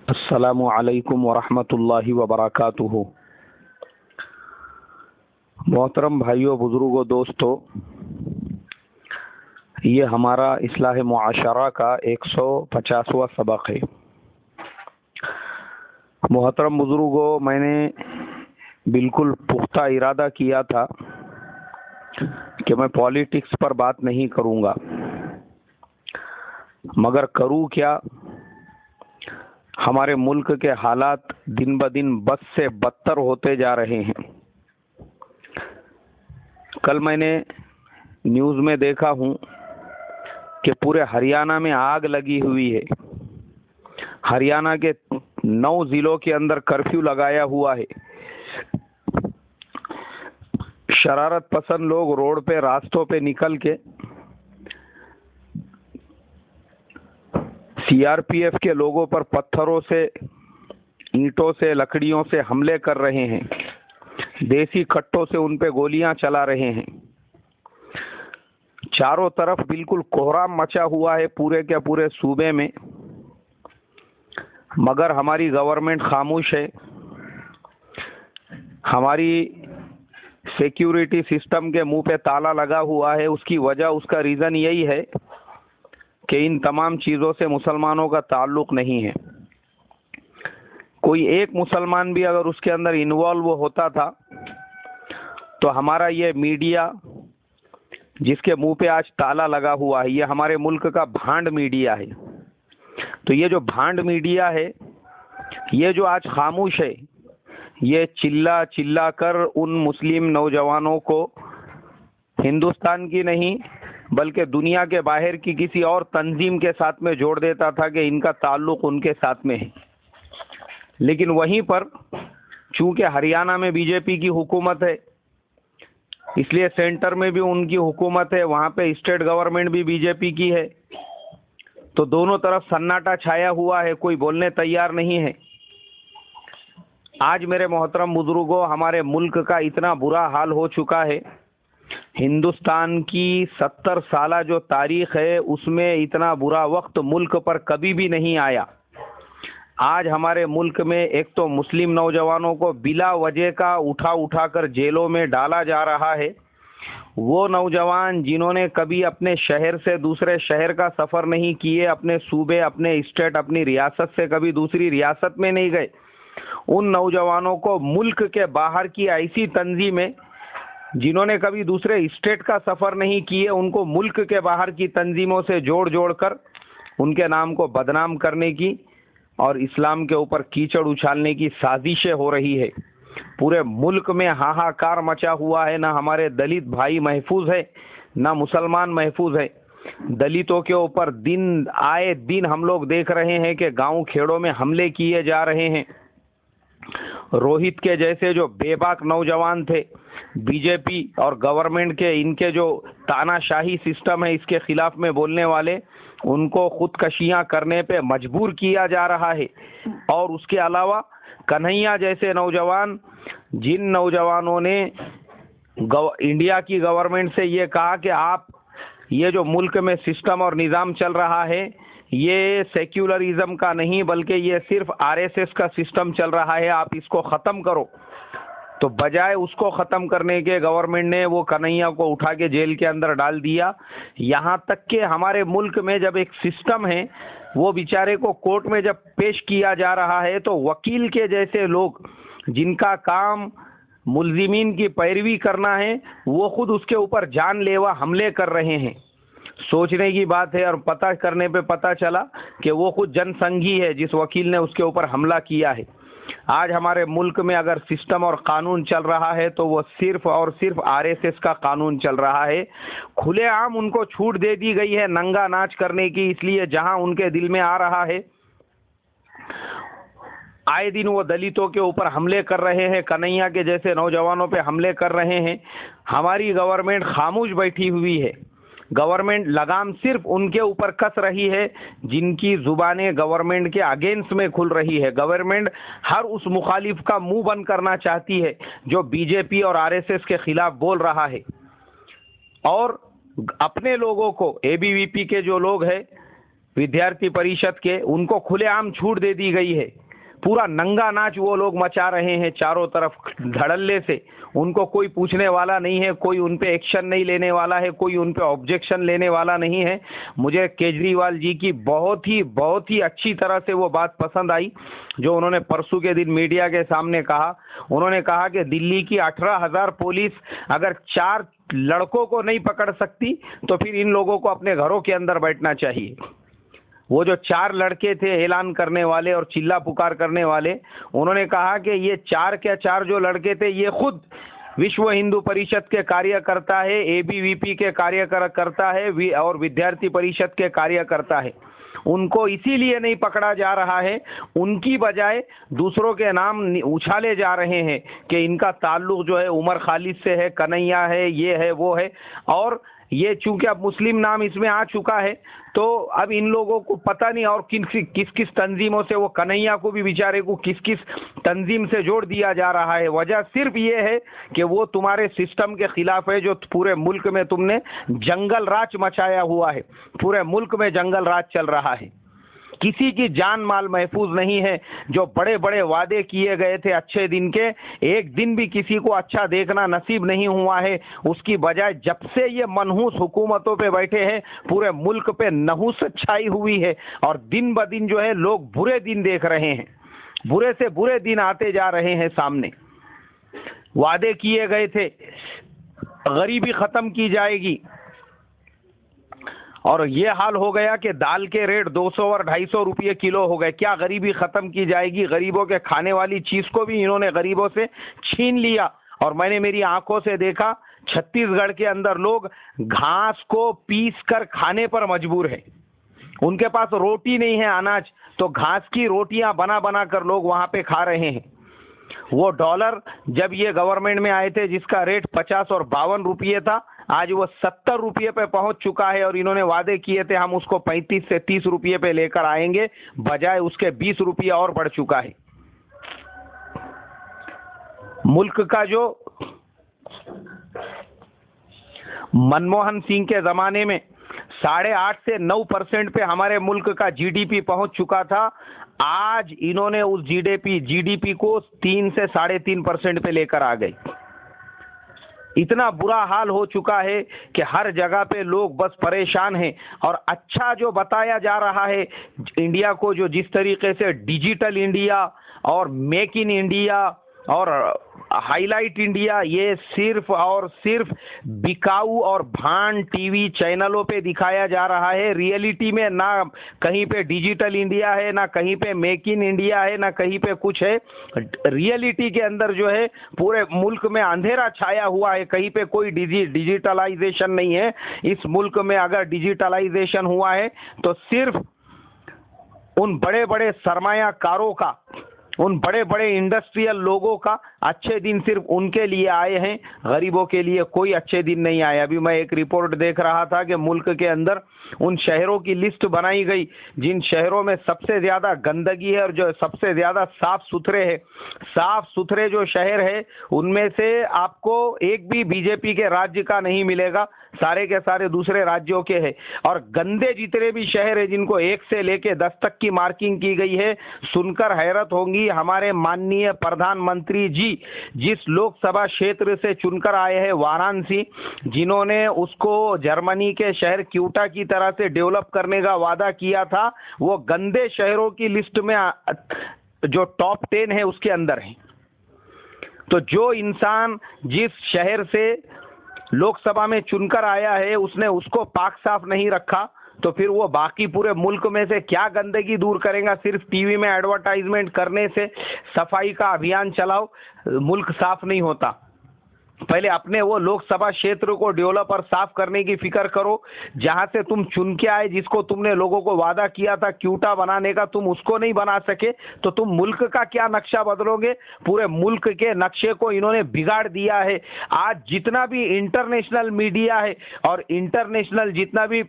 अस्सलामु अलैकुम वरहमतुल्लाहि वबरकातुहू। मोहतरम भाइयों, बुजुर्गों, दोस्तों, ये हमारा इस्लाह मुआशरा का 150वां सबक है। मोहतरम बुजुर्गों, मैंने बिल्कुल पुख्ता इरादा किया था कि मैं पॉलिटिक्स पर बात नहीं करूंगा, मगर करूं क्या, हमारे मुल्क के हालात दिन ब दिन बद से बदतर होते जा रहे हैं। कल मैंने न्यूज़ में देखा हूं कि पूरे हरियाणा में आग लगी हुई है। हरियाणा के 9 जिलों के अंदर कर्फ्यू लगाया हुआ है। शरारत पसंद लोग रोड पे, रास्तों पे निकल के सीआरपीएफ के लोगों पर पत्थरों से, ईंटों से, लकड़ियों से हमले कर रहे हैं। देसी कट्टों से उन पे गोलियां चला रहे हैं। चारों तरफ बिल्कुल कोहराम मचा हुआ है पूरे के पूरे सूबे में, मगर हमारी गवर्नमेंट खामोश है। हमारी सिक्योरिटी सिस्टम के मुंह पे ताला लगा हुआ है। उसकी वजह, उसका रीज़न यही है कि इन तमाम चीज़ों से मुसलमानों का ताल्लुक नहीं है। कोई एक मुसलमान भी अगर उसके अंदर इन्वॉल्व होता था तो हमारा ये मीडिया, जिसके मुंह पे आज ताला लगा हुआ है, ये हमारे मुल्क का भांड मीडिया है। तो ये जो भांड मीडिया है, ये जो आज खामोश है, ये चिल्ला चिल्ला कर उन मुस्लिम नौजवानों को हिंदुस्तान की नहीं बल्कि दुनिया के बाहर की किसी और तंजीम के साथ में जोड़ देता था कि इनका ताल्लुक उनके साथ में है। लेकिन वहीं पर चूंकि हरियाणा में बीजेपी की हुकूमत है, इसलिए सेंटर में भी उनकी हुकूमत है, वहाँ पे स्टेट गवर्नमेंट भी बीजेपी की है। तो दोनों तरफ सन्नाटा छाया हुआ है, कोई बोलने तैयार नहीं है। आज मेरे मोहतरम बुजुर्गों, हमारे मुल्क का इतना बुरा हाल हो चुका है। हिंदुस्तान की 70 साला जो तारीख है, उसमें इतना बुरा वक्त मुल्क पर कभी भी नहीं आया। आज हमारे मुल्क में एक तो मुस्लिम नौजवानों को बिला वजह का उठा उठा कर जेलों में डाला जा रहा है। वो नौजवान जिन्होंने कभी अपने शहर से दूसरे शहर का सफ़र नहीं किए, अपने सूबे, अपने स्टेट, अपनी रियासत से कभी दूसरी रियासत में नहीं गए, उन नौजवानों को मुल्क के बाहर की ऐसी तंजीमें, जिन्होंने कभी दूसरे स्टेट का सफ़र नहीं किए, उनको मुल्क के बाहर की तंजीमों से जोड़ जोड़ कर उनके नाम को बदनाम करने की और इस्लाम के ऊपर कीचड़ उछालने की साजिशें हो रही है। पूरे मुल्क में हाहाकार मचा हुआ है। ना हमारे दलित भाई महफूज है, ना मुसलमान महफूज है। दलितों के ऊपर दिन आए दिन हम लोग देख रहे हैं कि गांव खेड़ों में हमले किए जा रहे हैं। रोहित के जैसे जो बेबाक नौजवान थे, बीजेपी और गवर्नमेंट के इनके जो तानाशाही सिस्टम है, इसके खिलाफ में बोलने वाले, उनको खुदकशियां करने पे मजबूर किया जा रहा है। और उसके अलावा कन्हैया जैसे नौजवान, जिन नौजवानों ने इंडिया की गवर्नमेंट से ये कहा कि आप, ये जो मुल्क में सिस्टम और निज़ाम चल रहा है, ये सेक्युलरिज्म का नहीं बल्कि ये सिर्फ आरएसएस का सिस्टम चल रहा है, आप इसको ख़त्म करो। तो बजाय उसको ख़त्म करने के गवर्नमेंट ने वो कन्हैया को उठा के जेल के अंदर डाल दिया। यहाँ तक कि हमारे मुल्क में जब एक सिस्टम है, वो बेचारे को कोर्ट में जब पेश किया जा रहा है तो वकील के जैसे लोग, जिनका काम मुल्जिमीन की पैरवी करना है, वो खुद उसके ऊपर जानलेवा हमले कर रहे हैं। सोचने की बात है। और पता करने पे पता चला कि वो खुद जनसंघी है जिस वकील ने उसके ऊपर हमला किया है। आज हमारे मुल्क में अगर सिस्टम और कानून चल रहा है तो वो सिर्फ और सिर्फ आरएसएस का कानून चल रहा है। खुलेआम उनको छूट दे दी गई है नंगा नाच करने की, इसलिए जहां उनके दिल में आ रहा है आए दिन वो दलितों के ऊपर हमले कर रहे हैं, कन्हैया के जैसे नौजवानों पे हमले कर रहे हैं। हमारी गवर्नमेंट खामोश बैठी हुई है। गवर्नमेंट लगाम सिर्फ उनके ऊपर कस रही है जिनकी जुबानें गवर्नमेंट के अगेंस्ट में खुल रही है। गवर्नमेंट हर उस मुखालिफ का मुंह बंद करना चाहती है जो बीजेपी और आरएसएस के खिलाफ बोल रहा है। और अपने लोगों को, एबीवीपी के जो लोग हैं, विद्यार्थी परिषद के, उनको खुलेआम छूट दे दी गई है। पूरा नंगा नाच वो लोग मचा रहे हैं चारों तरफ धड़ल्ले से। उनको कोई पूछने वाला नहीं है, कोई उन पे एक्शन नहीं लेने वाला है, कोई उन पे ऑब्जेक्शन लेने वाला नहीं है। मुझे केजरीवाल जी की बहुत ही अच्छी तरह से वो बात पसंद आई जो उन्होंने परसों के दिन मीडिया के सामने कहा। उन्होंने कहा कि दिल्ली की 18,000 पुलिस अगर 4 लड़कों को नहीं पकड़ सकती तो फिर इन लोगों को अपने घरों के अंदर बैठना चाहिए। वो जो 4 लड़के थे ऐलान करने वाले और चिल्ला पुकार करने वाले, उन्होंने कहा कि ये 4 जो लड़के थे ये खुद विश्व हिंदू परिषद के कार्यकर्ता है, एबीवीपी के कार्यकर्ता है और विद्यार्थी परिषद के कार्यकर्ता है। उनको इसीलिए नहीं पकड़ा जा रहा है, उनकी बजाय दूसरों के नाम उछाले जा रहे हैं कि इनका ताल्लुक जो है उमर खालिद से है, कन्हैया है, ये है, वो है। और ये चूंकि अब मुस्लिम नाम इसमें आ चुका है तो अब इन लोगों को पता नहीं और किस किस तंजीमों से वो कन्हैया को भी बेचारे को किस किस तंजीम से जोड़ दिया जा रहा है। वजह सिर्फ ये है कि वो तुम्हारे सिस्टम के खिलाफ है जो पूरे मुल्क में तुमने जंगल राज मचाया हुआ है। पूरे मुल्क में जंगल राज चल रहा है, किसी की जान माल महफूज नहीं है। जो बड़े बड़े वादे किए गए थे अच्छे दिन के, एक दिन भी किसी को अच्छा देखना नसीब नहीं हुआ है। उसकी बजाय जब से ये मनहूस हुकूमतों पे बैठे हैं पूरे मुल्क पे नहुस छाई हुई है और दिन ब दिन जो है लोग बुरे दिन देख रहे हैं, बुरे से बुरे दिन आते जा रहे हैं सामने। वादे किए गए थे गरीबी खत्म की जाएगी और ये हाल हो गया कि दाल के रेट 200 और 250 रुपये किलो हो गए। क्या गरीबी खत्म की जाएगी? गरीबों के खाने वाली चीज को भी इन्होंने गरीबों से छीन लिया। और मैंने मेरी आंखों से देखा छत्तीसगढ़ के अंदर लोग घास को पीस कर खाने पर मजबूर है। उनके पास रोटी नहीं है अनाज, तो घास की रोटियां बना बना कर लोग वहां पे खा रहे हैं। वो डॉलर जब ये गवर्नमेंट में आए थे जिसका रेट 50 और 52 रुपये था, आज वो 70 रुपये पे पहुंच चुका है और इन्होंने वादे किए थे हम उसको 35 से 30 रुपये पे लेकर आएंगे, बजाय उसके 20 रुपये और बढ़ चुका है। मुल्क का जो मनमोहन सिंह के जमाने में 8.5 से 9% पे हमारे मुल्क का जीडीपी पहुंच चुका था, आज इन्होंने उस जीडीपी को 3 से 3.5% पे लेकर आ गए। इतना बुरा हाल हो चुका है कि हर जगह पे लोग बस परेशान हैं। और अच्छा जो बताया जा रहा है इंडिया को, जो जिस तरीके से डिजिटल इंडिया और मेक इन इंडिया और हाईलाइट इंडिया, ये सिर्फ और सिर्फ बिकाऊ और भान टीवी चैनलों पे दिखाया जा रहा है। रियलिटी में ना कहीं पे डिजिटल इंडिया है, ना कहीं पे मेक इन इंडिया है, ना कहीं पे कुछ है। रियलिटी के अंदर जो है पूरे मुल्क में अंधेरा छाया हुआ है, कहीं पे कोई डिजिटलाइजेशन नहीं है। इस मुल्क में अगर डिजिटलाइजेशन हुआ है तो सिर्फ उन बड़े बड़े सरमायाकारों का, उन बड़े बड़े इंडस्ट्रियल लोगों का अच्छे दिन सिर्फ उनके लिए आए हैं, गरीबों के लिए कोई अच्छे दिन नहीं आए। अभी मैं एक रिपोर्ट देख रहा था कि मुल्क के अंदर उन शहरों की लिस्ट बनाई गई जिन शहरों में सबसे ज्यादा गंदगी है और जो सबसे ज्यादा साफ सुथरे है। साफ सुथरे जो शहर है उनमें से आपको एक भी बीजेपी के राज्य का नहीं मिलेगा, सारे के सारे दूसरे राज्यों के हैं। और गंदे जितने भी शहर है जिनको 1 से लेके 10 तक की मार्किंग की गई है, सुनकर हैरत होंगी। हमारे माननीय प्रधानमंत्री जी जिस लोकसभा क्षेत्र से चुनकर आए हैं वाराणसी, जिन्होंने उसको जर्मनी के शहर क्यूटा की तरह से डेवलप करने का वादा किया था, वो गंदे शहरों की लिस्ट में जो टॉप 10 है उसके अंदर है। तो जो इंसान जिस शहर से लोकसभा में चुनकर आया है उसने उसको पाक साफ नहीं रखा, तो फिर वो बाकी पूरे मुल्क में से क्या गंदगी दूर करेगा? सिर्फ टीवी में एडवर्टाइजमेंट करने से, सफाई का अभियान चलाओ, मुल्क साफ नहीं होता। पहले अपने वो लोकसभा क्षेत्र को डेवलप और साफ करने की फिक्र करो। जहां से तुम चुन के आए, जिसको तुमने लोगों को वादा किया था क्यूटा बनाने का, तुम उसको नहीं बना सके तो तुम मुल्क का क्या नक्शा बदलोगे? पूरे मुल्क के नक्शे को इन्होंने बिगाड़ दिया है। आज जितना भी इंटरनेशनल मीडिया है और इंटरनेशनल जितना भी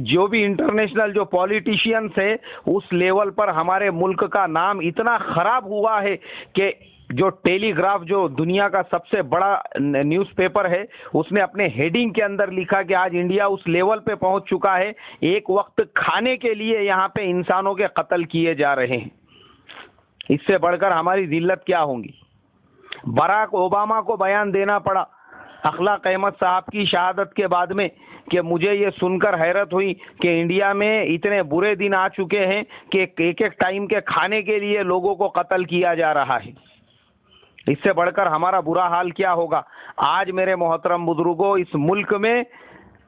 जो भी इंटरनेशनल जो पॉलिटिशियंस है, उस लेवल पर हमारे मुल्क का नाम इतना खराब हुआ है कि जो टेलीग्राफ जो दुनिया का सबसे बड़ा न्यूज़पेपर है, उसने अपने हेडिंग के अंदर लिखा कि आज इंडिया उस लेवल पे पहुंच चुका है, एक वक्त खाने के लिए यहाँ पे इंसानों के कत्ल किए जा रहे हैं। इससे बढ़कर हमारी जिल्लत क्या होगी। बराक ओबामा को बयान देना पड़ा अखलाक अहमद साहब की शहादत के बाद में कि मुझे ये सुनकर हैरत हुई कि इंडिया में इतने बुरे दिन आ चुके हैं कि एक एक टाइम के खाने के लिए लोगों को कत्ल किया जा रहा है। इससे बढ़कर हमारा बुरा हाल क्या होगा। आज मेरे मोहतरम बुजुर्गों, इस मुल्क में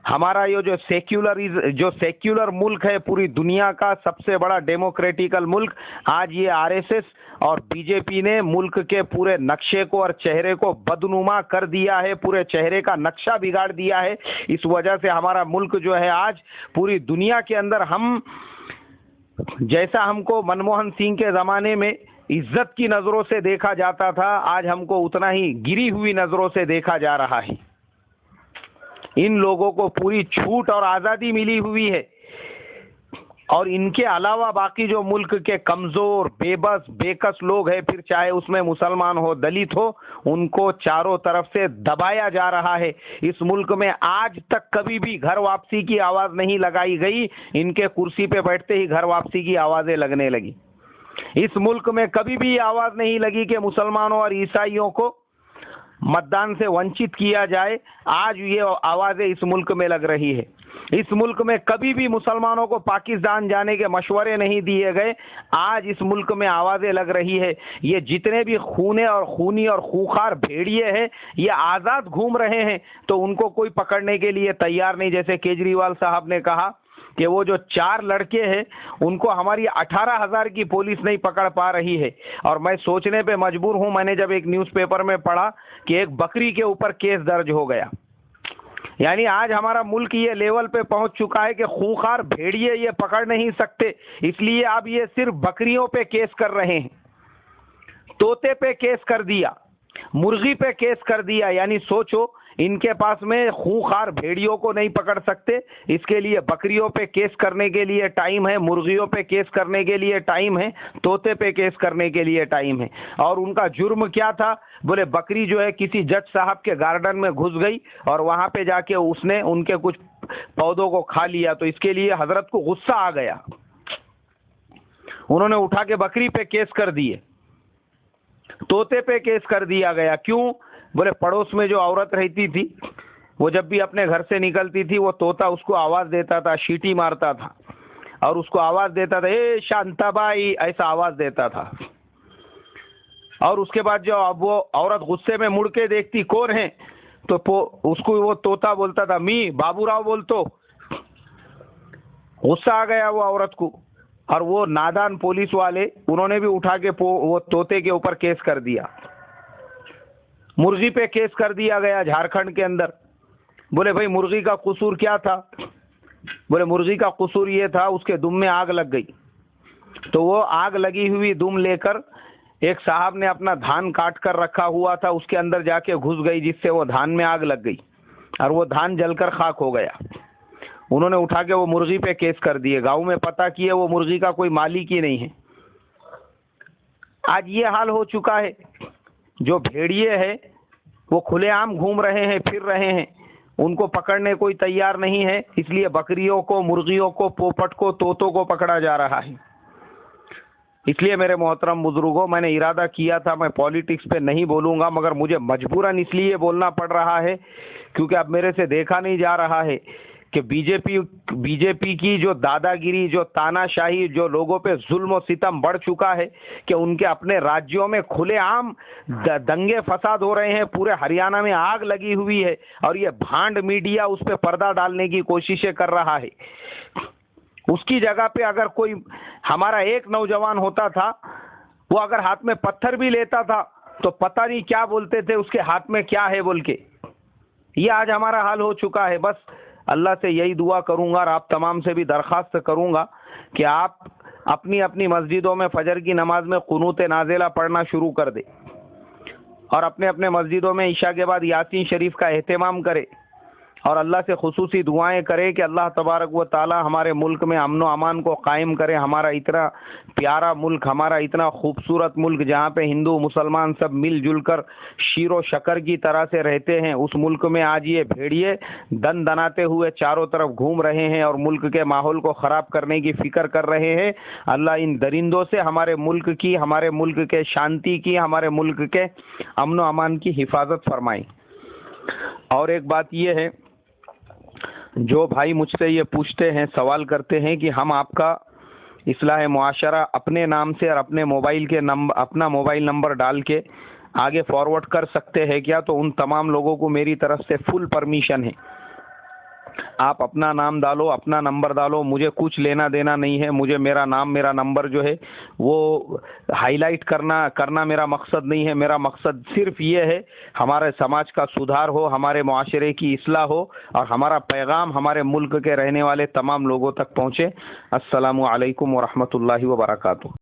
हमारा ये जो सेक्युलर मुल्क है, पूरी दुनिया का सबसे बड़ा डेमोक्रेटिकल मुल्क, आज ये आरएसएस और बीजेपी ने मुल्क के पूरे नक्शे को और चेहरे को बदनुमा कर दिया है, पूरे चेहरे का नक्शा बिगाड़ दिया है। इस वजह से हमारा मुल्क जो है आज पूरी दुनिया के अंदर, हम जैसा हमको मनमोहन सिंह के ज़माने में इज्जत की नज़रों से देखा जाता था, आज हमको उतना ही गिरी हुई नज़रों से देखा जा रहा है। इन लोगों को पूरी छूट और आज़ादी मिली हुई है, और इनके अलावा बाकी जो मुल्क के कमज़ोर, बेबस, बेकस लोग हैं, फिर चाहे उसमें मुसलमान हो, दलित हो, उनको चारों तरफ से दबाया जा रहा है। इस मुल्क में आज तक कभी भी घर वापसी की आवाज़ नहीं लगाई गई, इनके कुर्सी पे बैठते ही घर वापसी की आवाज़ें लगने लगी। इस मुल्क में कभी भी आवाज़ नहीं लगी कि मुसलमानों और ईसाइयों को मतदान से वंचित किया जाए, आज ये आवाज़ें इस मुल्क में लग रही है। इस मुल्क में कभी भी मुसलमानों को पाकिस्तान जाने के मशवरे नहीं दिए गए, आज इस मुल्क में आवाज़ें लग रही है। ये जितने भी खूनी और खूंखार भेड़िए हैं, ये आज़ाद घूम रहे हैं, तो उनको कोई पकड़ने के लिए तैयार नहीं। जैसे केजरीवाल साहब ने कहा कि वो जो 4 लड़के हैं, उनको हमारी 18,000 की पुलिस नहीं पकड़ पा रही है। और मैं सोचने पे मजबूर हूं, मैंने जब एक न्यूज़पेपर में पढ़ा कि एक बकरी के ऊपर केस दर्ज हो गया। यानी आज हमारा मुल्क ये लेवल पे पहुंच चुका है कि खूंखार भेड़िए ये पकड़ नहीं सकते, इसलिए अब ये सिर्फ बकरियों पे केस कर रहे हैं। तोते पे केस कर दिया, मुर्गी पे केस कर दिया। यानी सोचो, इनके पास में खूंखार भेड़ियों को नहीं पकड़ सकते, इसके लिए बकरियों पे केस करने के लिए टाइम है, मुर्गियों पे केस करने के लिए टाइम है, तोते पे केस करने के लिए टाइम है। और उनका जुर्म क्या था? बोले बकरी जो है किसी जज साहब के गार्डन में घुस गई और वहां पे जाके उसने उनके कुछ पौधों को खा लिया, तो इसके लिए हजरत को गुस्सा आ गया, उन्होंने उठा के बकरी पे केस कर दिए, तोते पे केस कर दिया गया। क्यों? बोले पड़ोस में जो औरत रहती थी, वो जब भी अपने घर से निकलती थी, वो तोता उसको आवाज देता था, सीटी मारता था और उसको आवाज देता था, ए शांताबाई, ऐसा आवाज देता था। और उसके बाद जो अब वो औरत गुस्से में मुड़ के देखती कौन है, तो उसको वो तोता बोलता था, मी बाबूराव बोल। तो गुस्सा आ गया वो औरत को, और वो नादान पुलिस वाले, उन्होंने भी उठा के वो तोते के ऊपर केस कर दिया। मुर्गी पे केस कर दिया गया झारखंड के अंदर। बोले भाई मुर्गी का कसूर क्या था? बोले मुर्गी का कसूर ये था, उसके दुम में आग लग गई, तो वो आग लगी हुई दुम लेकर एक साहब ने अपना धान काट कर रखा हुआ था, उसके अंदर जाके घुस गई, जिससे वो धान में आग लग गई और वो धान जलकर खाक हो गया। उन्होंने उठा के वो मुर्गी पे केस कर दिए। गांव में पता किए वो मुर्गी का कोई मालिक ही नहीं है। आज ये हाल हो चुका है। जो भेड़िए हैं वो खुलेआम घूम रहे हैं, फिर रहे हैं, उनको पकड़ने कोई तैयार नहीं है, इसलिए बकरियों को, मुर्गियों को, पोपट को, तोतों को पकड़ा जा रहा है। इसलिए मेरे मोहतरम बुजुर्गों, मैंने इरादा किया था मैं पॉलिटिक्स पे नहीं बोलूंगा, मगर मुझे मजबूरन इसलिए बोलना पड़ रहा है क्योंकि अब मेरे से देखा नहीं जा रहा है कि बीजेपी की जो दादागिरी, जो तानाशाही, जो लोगों पे जुल्म और सितम बढ़ चुका है कि उनके अपने राज्यों में खुलेआम दंगे फसाद हो रहे हैं, पूरे हरियाणा में आग लगी हुई है और ये भांड मीडिया उस पर पर्दा डालने की कोशिशें कर रहा है। उसकी जगह पे अगर कोई हमारा एक नौजवान होता था, वो अगर हाथ में पत्थर भी लेता था तो पता नहीं क्या बोलते थे उसके हाथ में क्या है बोल के। ये आज हमारा हाल हो चुका है। बस अल्लाह से यही दुआ करूंगा और आप तमाम से भी दरख्वास्त करूंगा कि आप अपनी अपनी मस्जिदों में फजर की नमाज में कुनूत नाज़िला पढ़ना शुरू कर दे और अपने अपने मस्जिदों में ईशा के बाद यासीन शरीफ का एहतमाम करे और अल्लाह से खुसूसी दुआएं करें कि अल्लाह तबारक व ताला हमारे मुल्क में अमन व अमान को कायम करे। हमारा इतना प्यारा मुल्क, हमारा इतना खूबसूरत मुल्क जहाँ पे हिंदू मुसलमान सब मिलजुल कर शीरो शकर की तरह से रहते हैं, उस मुल्क में आज ये भेड़िए दन दनाते हुए चारों तरफ घूम रहे हैं और मुल्क के माहौल को ख़राब करने की फ़िक्र कर रहे हैं। अल्लाह इन दरिंदों से हमारे मुल्क की, हमारे मुल्क के शांति की, हमारे मुल्क के अमन व अमान की हिफाजत फरमाए। और एक बात ये है, जो भाई मुझसे ये पूछते हैं, सवाल करते हैं कि हम आपका इस्लाह मुआशरा अपने नाम से और अपने मोबाइल के नंबर, अपना मोबाइल नंबर डाल के आगे फॉरवर्ड कर सकते हैं क्या, तो उन तमाम लोगों को मेरी तरफ से फुल परमिशन है। आप अपना नाम डालो, अपना नंबर डालो, मुझे कुछ लेना देना नहीं है। मुझे मेरा नाम, मेरा नंबर जो है वो हाईलाइट करना मेरा मकसद नहीं है। मेरा मकसद सिर्फ ये है हमारे समाज का सुधार हो, हमारे मुआशरे की इस्लाह हो और हमारा पैगाम हमारे मुल्क के रहने वाले तमाम लोगों तक पहुँचे। अस्सलामु अलैकुम व रहमतुल्लाहि व बरकातुहू।